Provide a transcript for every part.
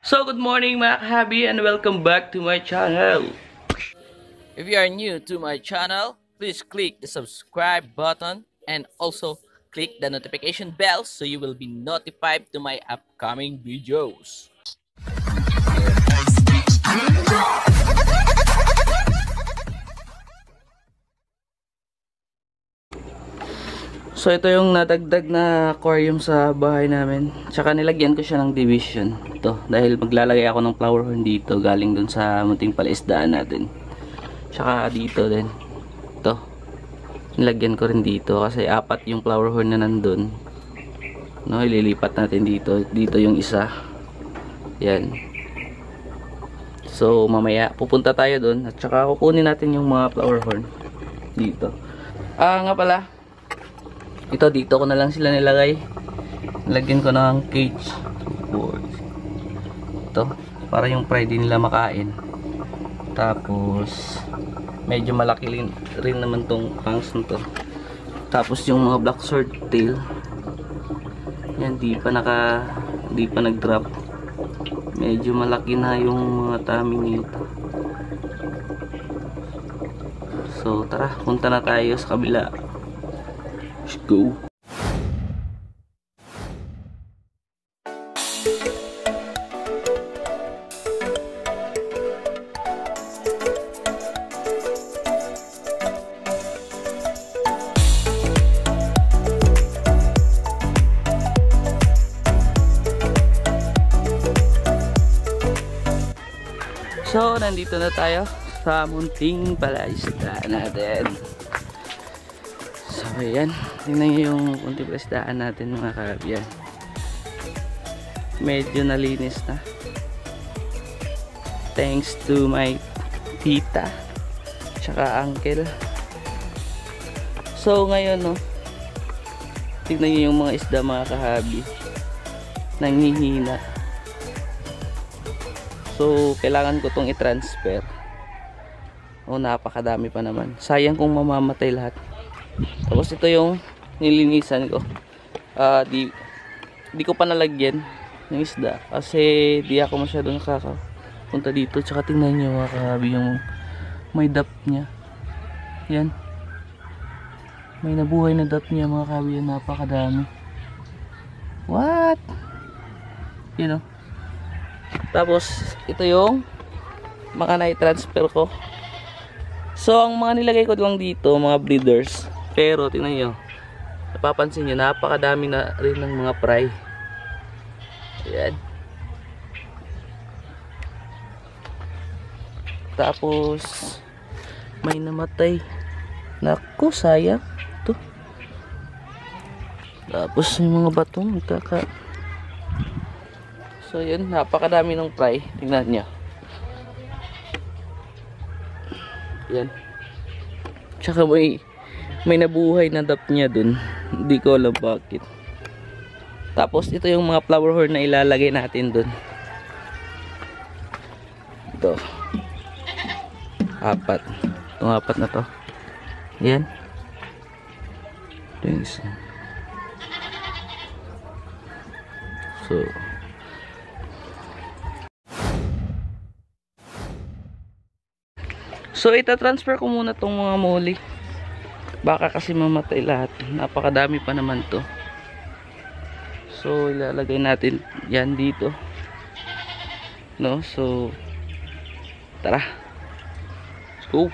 So good morning mga kahabi and welcome back to my channel. If you are new to my channel, please click the subscribe button and also click the notification bell so you will be notified to my upcoming videos. So ito yung nadagdag na aquarium sa bahay namin. Tsaka nilagyan ko siya ng division. Ito, dahil maglalagay ako ng flower horn dito galing dun sa munting palaisdaan natin. Tsaka dito din. Ito. Nilagyan ko rin dito kasi apat yung flower horn na nandun. No, ililipat natin dito. Dito yung isa. Yan. So mamaya pupunta tayo dun at tsaka kukunin natin yung mga flower horn dito. Nga pala. Ito dito ko na lang sila nilagay. Nilagyan ko ng cage board. Ito para yung fry din nila makain. Tapos medyo malaki rin naman tong pangs nito. Tapos yung mga black sword tail. Yan di pa nag-drop. Medyo malaki na yung mga tummy nito. So tara, punta na tayo sa kabila. Let's go. So, nandito na tayo sa munting palaisdaan natin. So, ayan. Tingnan nyo yung munting palaisdaan natin mga kabyan. Medyo nalinis na. Thanks to my tita. Tsaka uncle. So, ngayon, no. Tingnan nyo yung mga isda mga kahabi. Nanghihina. So, kailangan ko tong i-transfer. Oh, napakadami pa naman. Sayang kung mamamatay lahat. Tapos ito yung nilinisan ko. Di ko pa nalagyan ng isda. Kasi di ako masyado nakakapunta dito. Tsaka tingnan nyo mga kahabi yung may dap niya. Yan. May nabuhay na dap niya mga kahabi. Yan, napakadami. What? You know. Tapos, ito yung mga na-transfer ko. So, ang mga nilagay ko lang dito, mga breeders. Pero, tingnan nyo. Napapansin nyo, napakadami na rin ng mga fry. Ayan. Tapos, may namatay. Naku, sayang. Ito. Tapos, yung mga batong nagkaka... So yun, napakadami ng fry. Tingnan niyo. Yan. Tsaka may nabuhay na dap niya dun. Hindi ko alam bakit. Tapos ito yung mga flower horn na ilalagay natin dun. Ito. Apat. Itong apat na to. Yan. Ito yung isa. So ita-transfer ko muna tong mga muli. Baka kasi mamatay lahat. Napakadami pa naman to. So ilalagay natin yan dito. No? So tara. Let's go.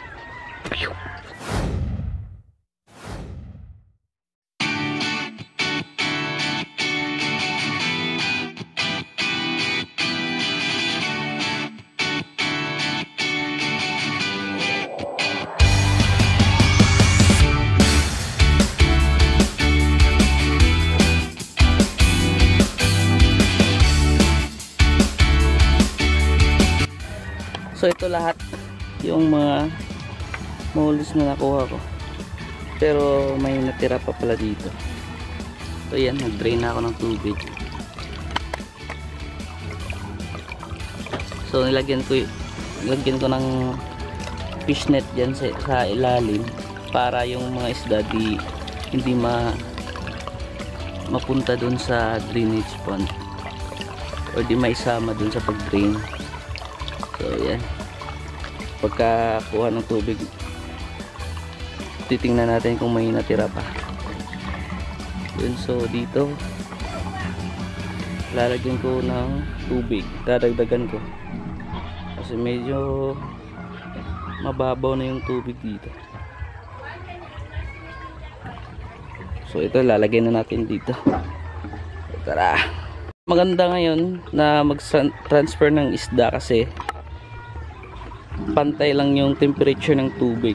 So ito lahat yung mga mollusks na nakuha ko. Pero may natira pa pala dito. So yan, nag-drain na ako ng tubig. So nilagyan ko ng fishnet dyan sa ilalim para yung mga isda hindi mapunta dun sa drainage pond o or di maisama dun sa pag-drain. So yan, pagkakuha ng tubig, titingnan natin kung may natira pa yun. So dito lalagyan ko ng tubig, dadagdagan ko kasi medyo mababaw na yung tubig dito. So ito lalagyan na natin dito. Tara, maganda ngayon na mag-transfer ng isda kasi pantay lang yung temperature ng tubig.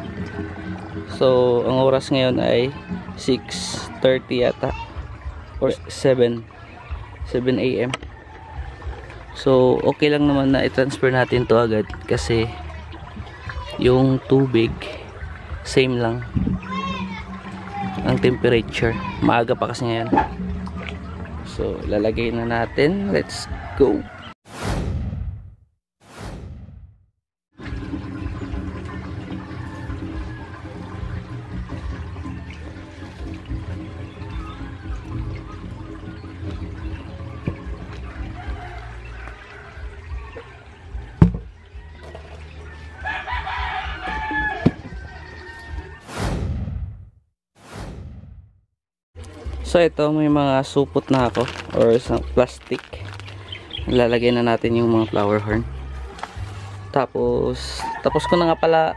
So ang oras ngayon ay 6:30 yata or 7 AM. So okay lang naman na i-transfer natin to agad kasi yung tubig same lang ang temperature, maaga pa kasi ngayon. So lalagay na natin, let's go. So ito, may mga supot na ako or isang plastic. Lalagay na natin yung mga flower horn. Tapos ko na nga pala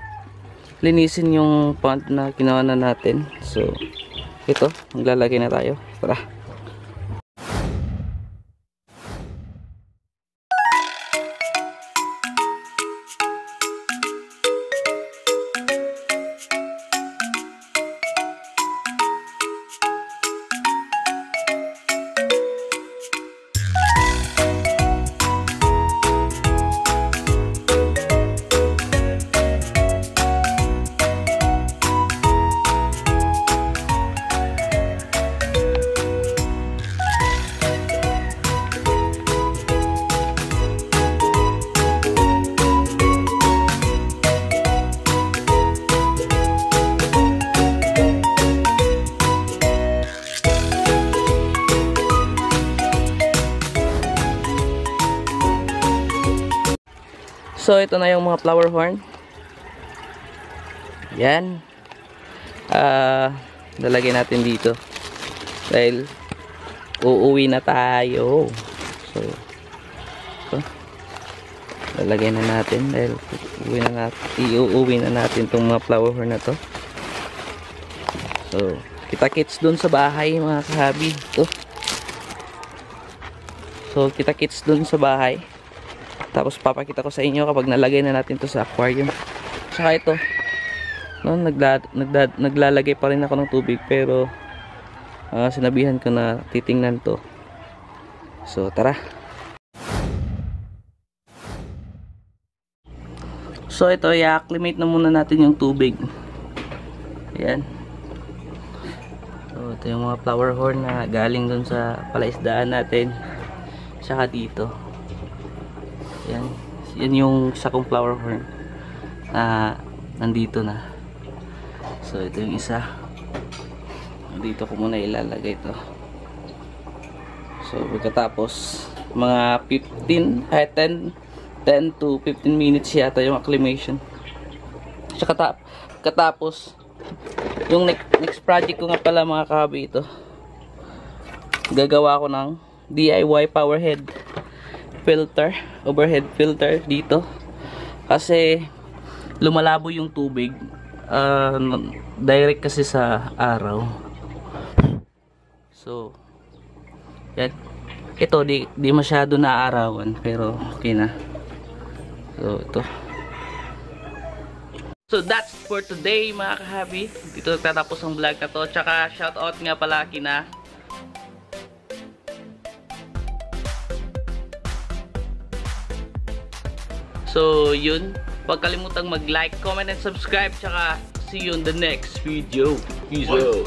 linisin yung pond na ginawa na natin. So ito, maglalagay na tayo. Tara. So ito na yung mga flower horn. Yan. Lalagay natin dito dahil uuwi na tayo. So ito, lalagay na natin dahil iuuwi na natin itong mga flower horn na to. So kita-kits dun sa bahay mga kahabi. Ito. So kita-kits dun sa bahay. Tapos papakita ko sa inyo kapag nalagay na natin to sa aquarium. Saka ito, no, naglalagay pa rin ako ng tubig pero sinabihan ko na titingnan to. So tara. So ito, i-acclimate na muna natin yung tubig. Ayan. So ito yung mga flower horn na galing dun sa palaisdaan natin. Saka dito. Yan. Yan yung sakong flower horn na nandito na. So ito yung isa. Dito ko muna ilalagay ito. So pagkatapos mga 10 to 15 minutes yata yung acclimation. Saka katapos yung next project ko nga pala mga kahabi, ito gagawa ko ng DIY power head filter, overhead filter dito kasi lumalabo yung tubig direct kasi sa araw. So yan, ito di masyado naaarawan pero okay na. So ito, so that's for today mga kahabi. Dito nagtatapos ang vlog na to. Tsaka shoutout nga pala kina so yun, huwag kalimutang mag-like, comment, and subscribe. Tsaka see you in the next video. Peace out.